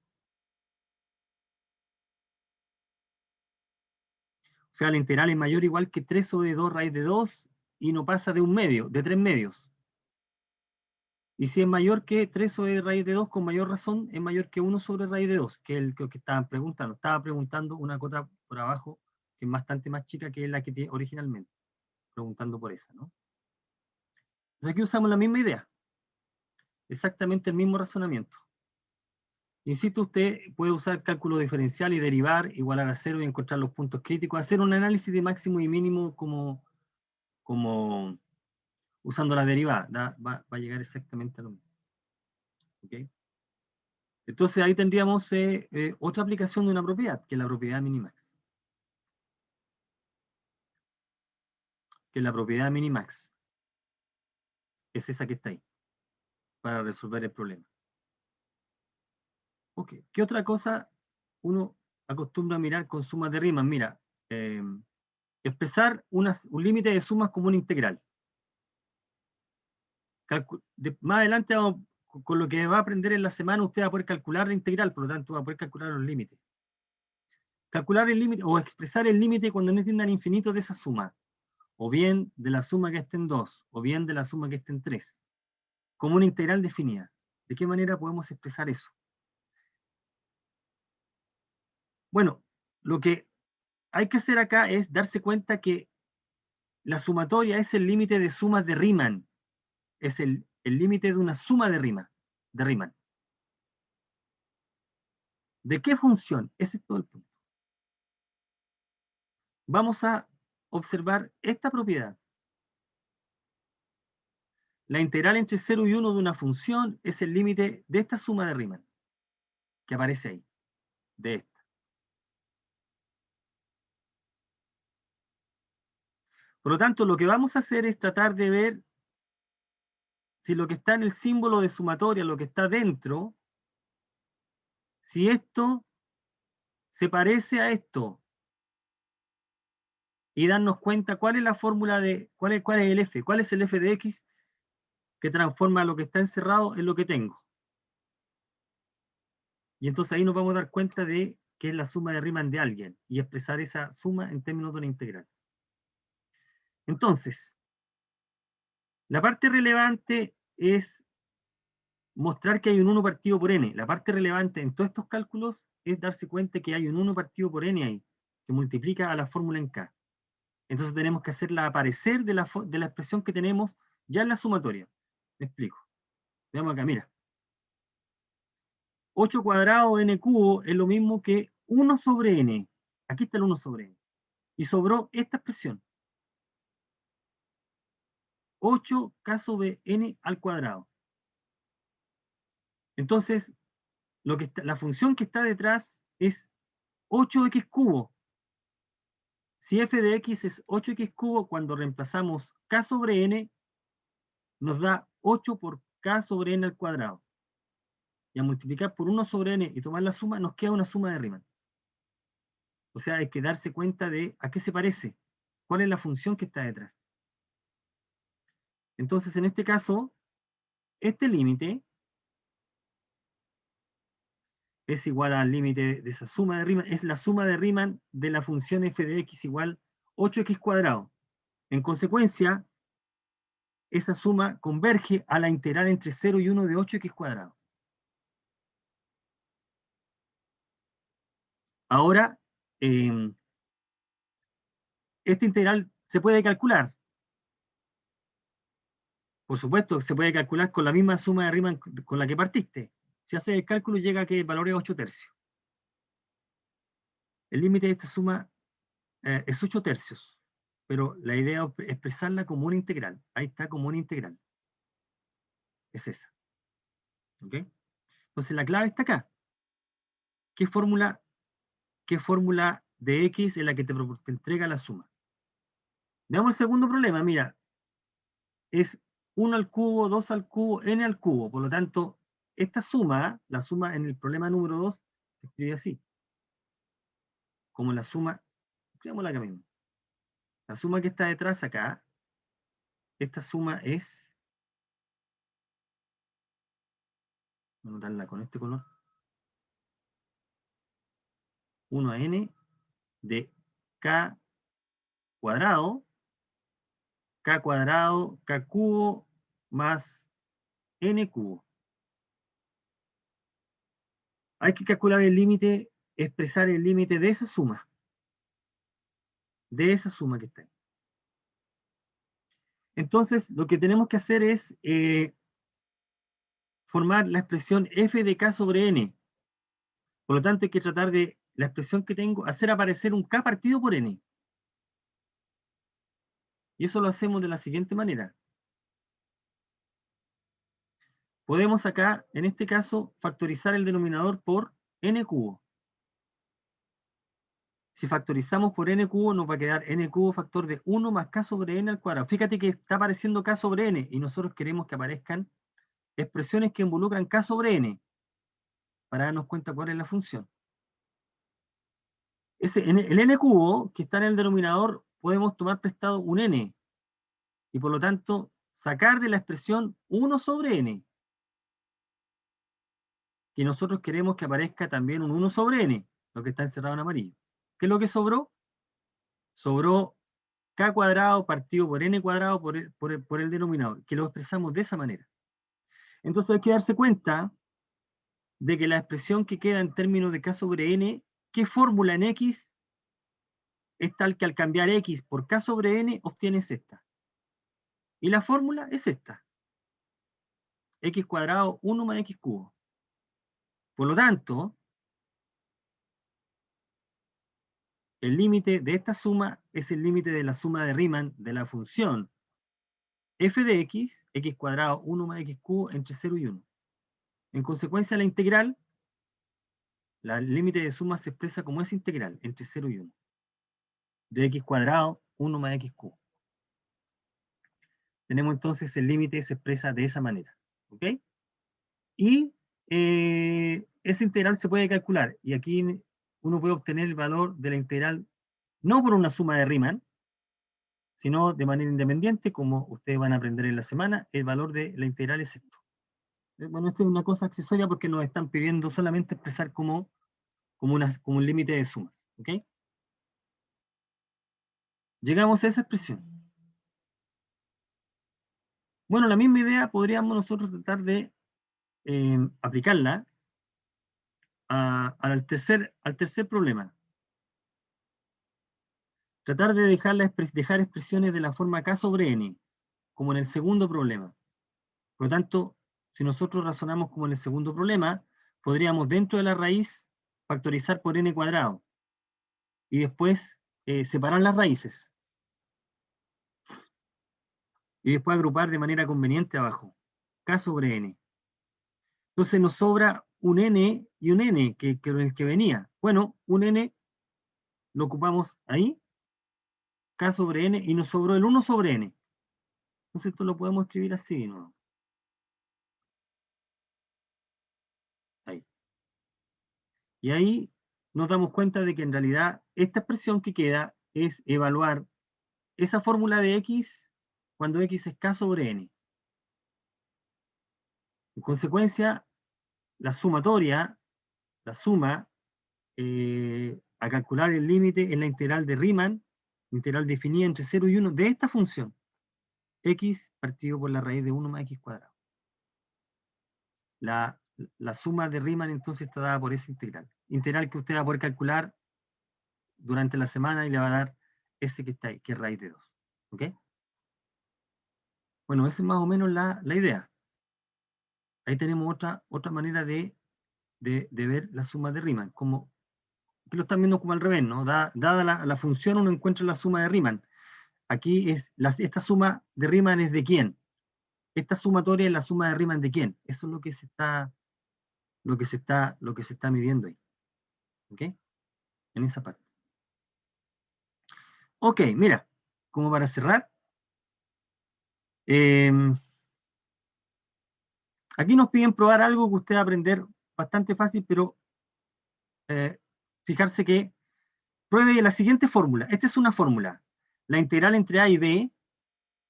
O sea, la integral es mayor o igual que 3 sobre 2 raíz de 2 y no pasa de 1 medio, de 3 medios. Y si es mayor que 3 sobre raíz de 2, con mayor razón, es mayor que 1 sobre raíz de 2, que es el que estaban preguntando. Estaba preguntando una cota por abajo, que es bastante más chica que la que tiene originalmente, preguntando por esa, ¿no? Entonces aquí usamos la misma idea, exactamente el mismo razonamiento. Insisto, usted puede usar cálculo diferencial y derivar, igualar a 0 y encontrar los puntos críticos, hacer un análisis de máximo y mínimo como usando la derivada, va a llegar exactamente a lo mismo. ¿Okay? Entonces ahí tendríamos otra aplicación de una propiedad, que es la propiedad minimax. Que es la propiedad minimax. Es esa que está ahí, para resolver el problema. Ok, ¿qué otra cosa uno acostumbra a mirar con sumas de Riemann? Mira, expresar un límite de sumas como una integral. Más adelante, con lo que va a aprender en la semana, usted va a poder calcular la integral, por lo tanto va a poder calcular los límites. Calcular el límite o expresar el límite cuando no entiendan infinito de esa suma, o bien de la suma que esté en 2, o bien de la suma que esté en 3, como una integral definida. ¿De qué manera podemos expresar eso? Bueno, lo que hay que hacer acá es darse cuenta que la sumatoria es el límite de sumas de Riemann. Es el límite de una suma de Riemann. ¿De qué función? Ese es todo el punto. Vamos a observar esta propiedad. La integral entre 0 y 1 de una función es el límite de esta suma de Riemann, que aparece ahí, de esta. Por lo tanto, lo que vamos a hacer es tratar de ver si lo que está en el símbolo de sumatoria, lo que está dentro, si esto se parece a esto, y darnos cuenta cuál es la fórmula de, cuál es el f, cuál es el f de x que transforma lo que está encerrado en lo que tengo. Y entonces ahí nos vamos a dar cuenta de que es la suma de Riemann de alguien, y expresar esa suma en términos de una integral. Entonces, la parte relevante es mostrar que hay un 1 partido por n. La parte relevante en todos estos cálculos es darse cuenta que hay un 1 partido por n ahí, que multiplica a la fórmula en k. Entonces tenemos que hacerla aparecer de la expresión que tenemos ya en la sumatoria. Me explico. Veamos acá, mira. 8 cuadrado n cubo es lo mismo que 1 sobre n. Aquí está el 1 sobre n. Y sobró esta expresión. 8k sobre n al cuadrado. Entonces, la función que está detrás es 8x cubo. Si f de x es 8x cubo, cuando reemplazamos k sobre n, nos da 8 por k sobre n al cuadrado. Y a multiplicar por 1 sobre n y tomar la suma, nos queda una suma de Riemann. O sea, hay que darse cuenta de a qué se parece, cuál es la función que está detrás. Entonces, en este caso, este límite es igual al límite de esa suma de Riemann, es la suma de Riemann de la función f de x igual 8x cuadrado. En consecuencia, esa suma converge a la integral entre 0 y 1 de 8x cuadrado. Ahora, esta integral se puede calcular. Por supuesto, se puede calcular con la misma suma de Riemann con la que partiste. Si haces el cálculo, llega a que el valor es 8 tercios. El límite de esta suma es 8 tercios, pero la idea es expresarla como una integral. Ahí está, como una integral. Es esa. ¿Ok? Entonces la clave está acá. ¿Qué fórmula de x es la que te entrega la suma? Veamos el segundo problema. Mira, es 1 al cubo, 2 al cubo, n al cubo. Por lo tanto, esta suma, la suma en el problema número 2, se escribe así. Como la suma, escribámosla acá mismo. La suma que está detrás acá, esta suma es, voy a anotarla con este color, 1 a n de k cuadrado, k cubo más n cubo. Hay que calcular el límite, expresar el límite de esa suma que está ahí. Entonces, lo que tenemos que hacer es formar la expresión f de k sobre n. Por lo tanto, hay que tratar de, la expresión que tengo, hacer aparecer un k partido por n. Y eso lo hacemos de la siguiente manera. Podemos acá, en este caso, factorizar el denominador por n cubo. Si factorizamos por n cubo, nos va a quedar n cubo factor de 1 más k sobre n al cuadrado. Fíjate que está apareciendo k sobre n, y nosotros queremos que aparezcan expresiones que involucran k sobre n, para darnos cuenta cuál es la función. El n cubo, que está en el denominador, podemos tomar prestado un n, y por lo tanto, sacar de la expresión 1 sobre n, que nosotros queremos que aparezca también un 1 sobre n, lo que está encerrado en amarillo. ¿Qué es lo que sobró? Sobró k cuadrado partido por n cuadrado por el denominador, que lo expresamos de esa manera. Entonces hay que darse cuenta de que la expresión que queda en términos de k sobre n, ¿qué fórmula en x es tal que al cambiar x por k sobre n obtienes esta. Y la fórmula es esta. X cuadrado 1 más x cubo. Por lo tanto, el límite de esta suma es el límite de la suma de Riemann de la función f de x, x cuadrado 1 más x cubo entre 0 y 1. En consecuencia, la integral, el límite de suma se expresa como esa integral, entre 0 y 1. De x cuadrado 1 más x cubo. Tenemos entonces el límite se expresa de esa manera. ¿Ok? Y esa integral se puede calcular. Y aquí uno puede obtener el valor de la integral no por una suma de Riemann, sino de manera independiente, como ustedes van a aprender en la semana, el valor de la integral es esto. Bueno, esto es una cosa accesoria porque nos están pidiendo solamente expresar como un límite de sumas. ¿Ok? Llegamos a esa expresión. Bueno, la misma idea podríamos nosotros tratar de aplicarla al tercer problema. Tratar de dejar expresiones de la forma k sobre n, como en el segundo problema. Por lo tanto, si nosotros razonamos como en el segundo problema, podríamos dentro de la raíz factorizar por n cuadrado y después separar las raíces y después agrupar de manera conveniente abajo, k sobre n. Entonces nos sobra un n y un n que el que venía. Bueno, un n lo ocupamos ahí, k sobre n, y nos sobró el 1 sobre n. Entonces esto lo podemos escribir así, ¿no? Ahí. Y ahí nos damos cuenta de que en realidad esta expresión que queda es evaluar esa fórmula de x cuando x es k sobre n. En consecuencia, la sumatoria, la suma, a calcular el límite en la integral de Riemann, integral definida entre 0 y 1 de esta función, x partido por la raíz de 1 más x cuadrado. La suma de Riemann entonces está dada por esa integral. Integral que usted va a poder calcular durante la semana y le va a dar ese que está ahí, que es raíz de 2. ¿Ok? Bueno, esa es más o menos la idea. Ahí tenemos otra manera de ver la suma de Riemann. Como, aquí lo están viendo como al revés, ¿no? Dada la función, uno encuentra la suma de Riemann. Aquí esta suma de Riemann es de quién. Esta sumatoria es la suma de Riemann de quién. Eso es lo que se está midiendo ahí. ¿Ok? En esa parte. Ok, mira, como para cerrar. Aquí nos piden probar algo que usted va a aprender bastante fácil, pero fijarse que pruebe la siguiente fórmula. Esta es una fórmula. La integral entre a y b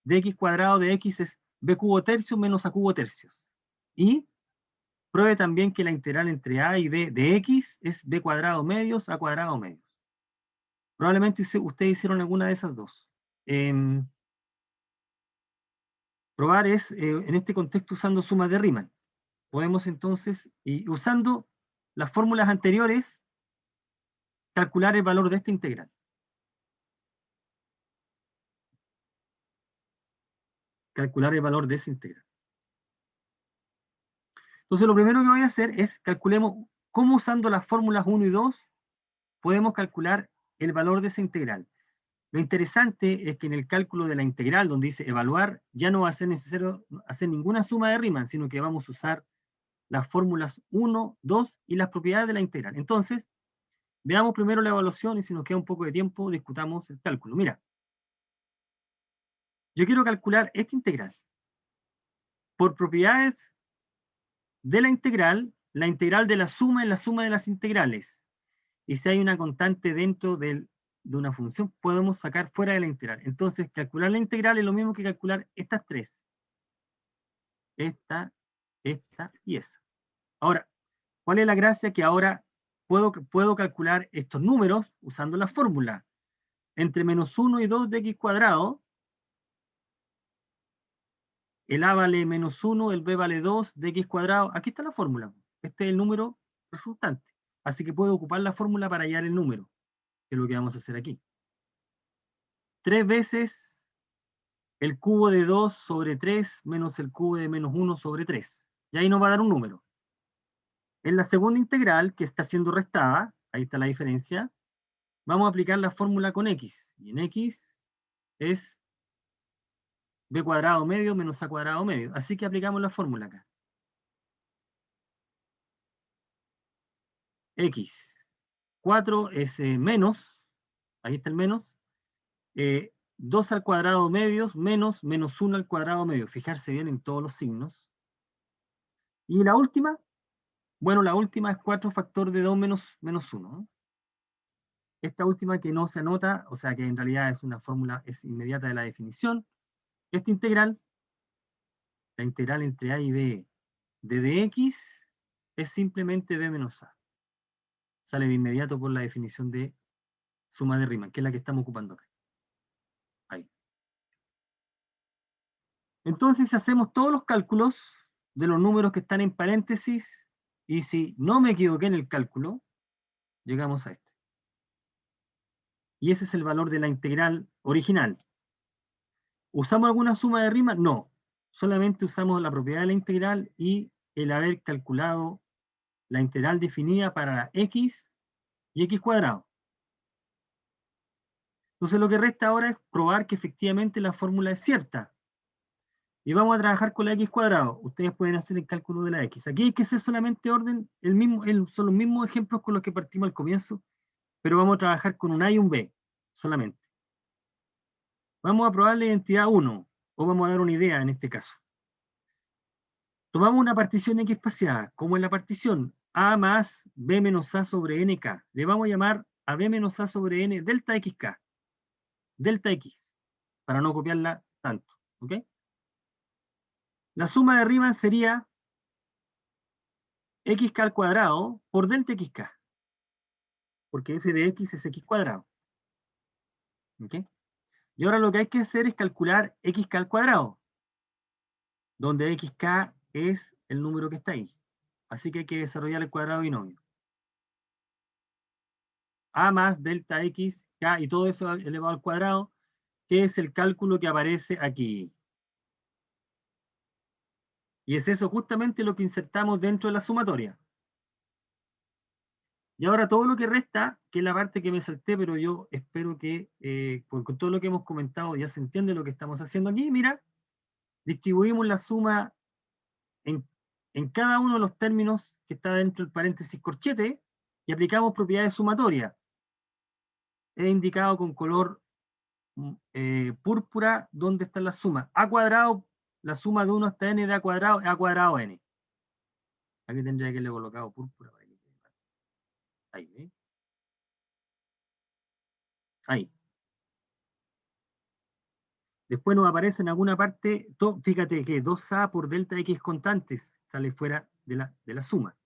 de x cuadrado de x es b cubo tercios menos a cubo tercios. Y pruebe también que la integral entre a y b de x es b cuadrado medios a cuadrado medios. Probablemente ustedes hicieron alguna de esas dos. Probar es, en este contexto, usando sumas de Riemann. Podemos entonces, y usando las fórmulas anteriores, calcular el valor de esta integral. Calcular el valor de esa integral. Entonces lo primero que voy a hacer es calculemos cómo usando las fórmulas 1 y 2 podemos calcular el valor de esa integral. Lo interesante es que en el cálculo de la integral, donde dice evaluar, ya no va a ser necesario hacer ninguna suma de Riemann, sino que vamos a usar las fórmulas 1, 2 y las propiedades de la integral. Entonces, veamos primero la evaluación y si nos queda un poco de tiempo, discutamos el cálculo. Mira, yo quiero calcular esta integral. Por propiedades de la integral de la suma es la suma de las integrales. Y si hay una constante dentro de una función, podemos sacar fuera de la integral. Entonces, calcular la integral es lo mismo que calcular estas tres. Esta y esa. Ahora, ¿cuál es la gracia? Que ahora puedo calcular estos números usando la fórmula. Entre menos 1 y 2 de x cuadrado, el a vale menos 1, el b vale 2 de x cuadrado. Aquí está la fórmula. Este es el número resultante. Así que puedo ocupar la fórmula para hallar el número, que es lo que vamos a hacer aquí. 3 veces el cubo de 2 sobre 3 menos el cubo de menos 1 sobre 3. Y ahí nos va a dar un número. En la segunda integral, que está siendo restada, ahí está la diferencia, vamos a aplicar la fórmula con x. Y en x es b cuadrado medio menos a cuadrado medio. Así que aplicamos la fórmula acá. X. 4 es menos, ahí está el menos, 2 al cuadrado medios menos menos 1 al cuadrado medio. Fijarse bien en todos los signos. Y la última, bueno, la última es 4 factor de 2 menos 1. ¿No? Esta última que no se anota, o sea que en realidad es una fórmula, es inmediata de la definición. Esta integral, la integral entre a y b de dx, es simplemente b menos a. Sale de inmediato por la definición de suma de Riemann, que es la que estamos ocupando acá. Ahí. Entonces hacemos todos los cálculos de los números que están en paréntesis, y si no me equivoqué en el cálculo, llegamos a este. Y ese es el valor de la integral original. ¿Usamos alguna suma de Riemann? No. Solamente usamos la propiedad de la integral y el haber calculado la integral definida para x y x cuadrado. Entonces lo que resta ahora es probar que efectivamente la fórmula es cierta. Y vamos a trabajar con la x cuadrado. Ustedes pueden hacer el cálculo de la x. Aquí hay que hacer solamente orden, son los mismos ejemplos con los que partimos al comienzo, pero vamos a trabajar con un a y un b solamente. Vamos a probar la identidad 1, o vamos a dar una idea en este caso. Tomamos una partición x espaciada. ¿Cómo es la partición? A más b menos a sobre nk. Le vamos a llamar a b menos a sobre n delta xk. Delta x, para no copiarla tanto. ¿Ok? La suma de Riemann sería xk al cuadrado por delta xk. Porque f de x es x cuadrado. ¿Ok? Y ahora lo que hay que hacer es calcular xk al cuadrado, donde xk es el número que está ahí. Así que hay que desarrollar el cuadrado binomio. A más delta x, k y todo eso elevado al cuadrado, que es el cálculo que aparece aquí. Y es eso justamente lo que insertamos dentro de la sumatoria. Y ahora todo lo que resta, que es la parte que me salté, pero yo espero que con todo lo que hemos comentado ya se entiende lo que estamos haciendo aquí. Mira, distribuimos la suma en, en cada uno de los términos que está dentro del paréntesis corchete y aplicamos propiedades sumatorias. He indicado con color púrpura dónde están las sumas. A cuadrado, la suma de 1 hasta n de a cuadrado n. Aquí tendría que haberle colocado púrpura. Ahí, ¿eh? Ahí. Después nos aparece en alguna parte, fíjate que 2a por delta x constantes sale fuera de la suma.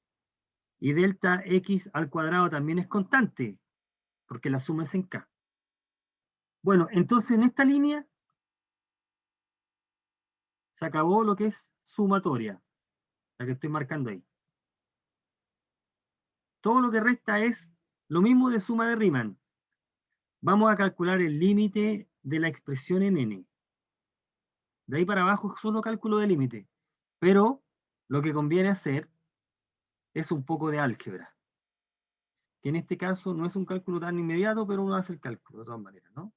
Y delta x al cuadrado también es constante, porque la suma es en k. Bueno, entonces en esta línea se acabó lo que es sumatoria, la que estoy marcando ahí. Todo lo que resta es lo mismo de suma de Riemann. Vamos a calcular el límite de la expresión en n. De ahí para abajo es solo cálculo de límite. Pero lo que conviene hacer es un poco de álgebra. Que en este caso no es un cálculo tan inmediato, pero uno hace el cálculo de todas maneras, ¿no?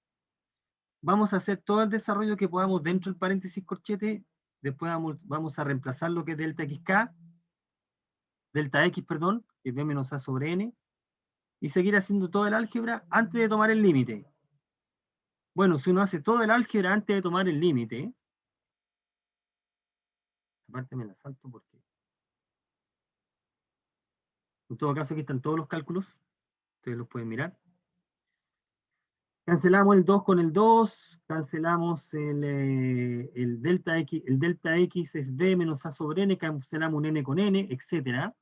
Vamos a hacer todo el desarrollo que podamos dentro del paréntesis corchete. Después vamos a reemplazar lo que es delta xk, delta x, perdón, que es b menos a sobre n, y seguir haciendo todo el álgebra antes de tomar el límite. Bueno, si uno hace todo el álgebra antes de tomar el límite, aparte me la salto porque en todo caso aquí están todos los cálculos, ustedes los pueden mirar. Cancelamos el 2 con el 2, cancelamos el delta x es b menos a sobre n, cancelamos un n con n, etc.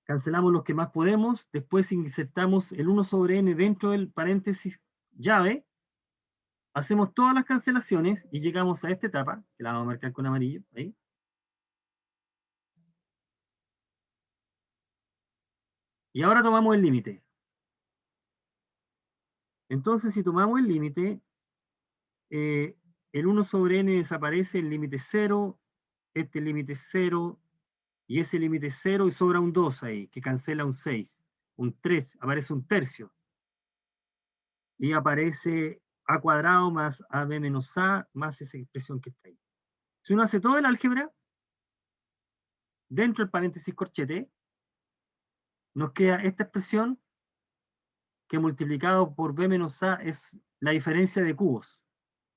Cancelamos los que más podemos, después insertamos el 1 sobre n dentro del paréntesis llave, hacemos todas las cancelaciones y llegamos a esta etapa, que la vamos a marcar con amarillo, ahí. Y ahora tomamos el límite. Entonces, si tomamos el límite, el 1 sobre n desaparece, el límite 0, este límite 0, y ese límite 0, y sobra un 2 ahí, que cancela un 6. Un 3, aparece un tercio. Y aparece a cuadrado más ab menos a, más esa expresión que está ahí. Si uno hace todo el álgebra, dentro del paréntesis corchete, nos queda esta expresión que multiplicado por b menos a es la diferencia de cubos,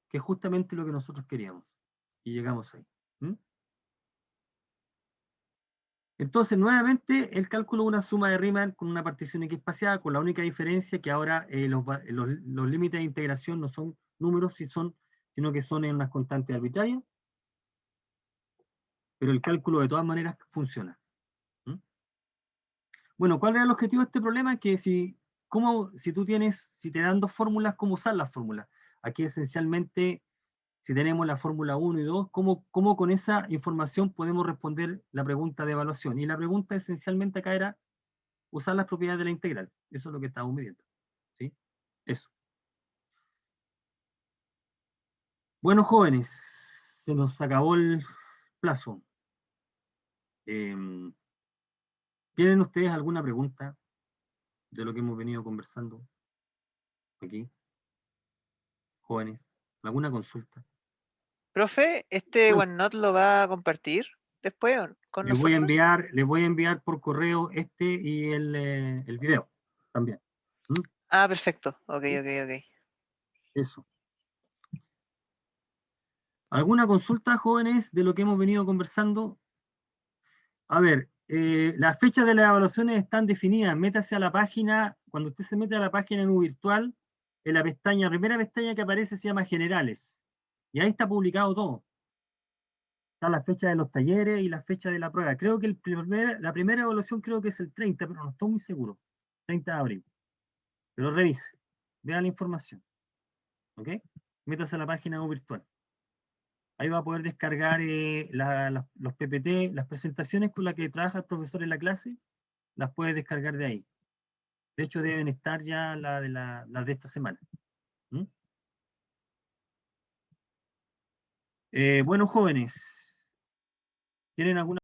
que es justamente lo que nosotros queríamos. Y llegamos ahí. ¿Mm? Entonces, nuevamente, el cálculo de una suma de Riemann con una partición X espaciada, con la única diferencia que ahora los límites de integración no son números, sino que son en unas constantes arbitrarias, pero el cálculo de todas maneras funciona. ¿Mm? Bueno, ¿cuál era el objetivo de este problema? Que si te dan dos fórmulas, ¿cómo usar las fórmulas? Aquí esencialmente, si tenemos la fórmula 1 y 2, ¿cómo con esa información podemos responder la pregunta de evaluación? Y la pregunta esencialmente acá era usar las propiedades de la integral. Eso es lo que estamos midiendo. ¿Sí? Eso. Bueno, jóvenes, se nos acabó el plazo. ¿Tienen ustedes alguna pregunta de lo que hemos venido conversando aquí? Jóvenes, ¿alguna consulta? Profe, ¿este Bueno, OneNote lo va a compartir después con nosotros? les voy a enviar por correo este y el video también. ¿Mm? Ah, perfecto. Ok, ¿Sí? ok, ok. Eso. ¿Alguna consulta, jóvenes, de lo que hemos venido conversando? A ver, las fechas de las evaluaciones están definidas. Métase a la página, cuando usted se mete a la página en U virtual, en la pestaña, primera pestaña que aparece se llama Generales. Y ahí está publicado todo. Está la fecha de los talleres y la fecha de la prueba. Creo que la primera evaluación creo que es el 30, pero no estoy muy seguro. 30 de abril. Pero revise, vea la información. ¿Ok? Métase a la página U virtual. Ahí va a poder descargar los PPT, las presentaciones con las que trabaja el profesor en la clase, las puede descargar de ahí. De hecho, deben estar ya las de esta semana. ¿Mm? Bueno, jóvenes, ¿tienen alguna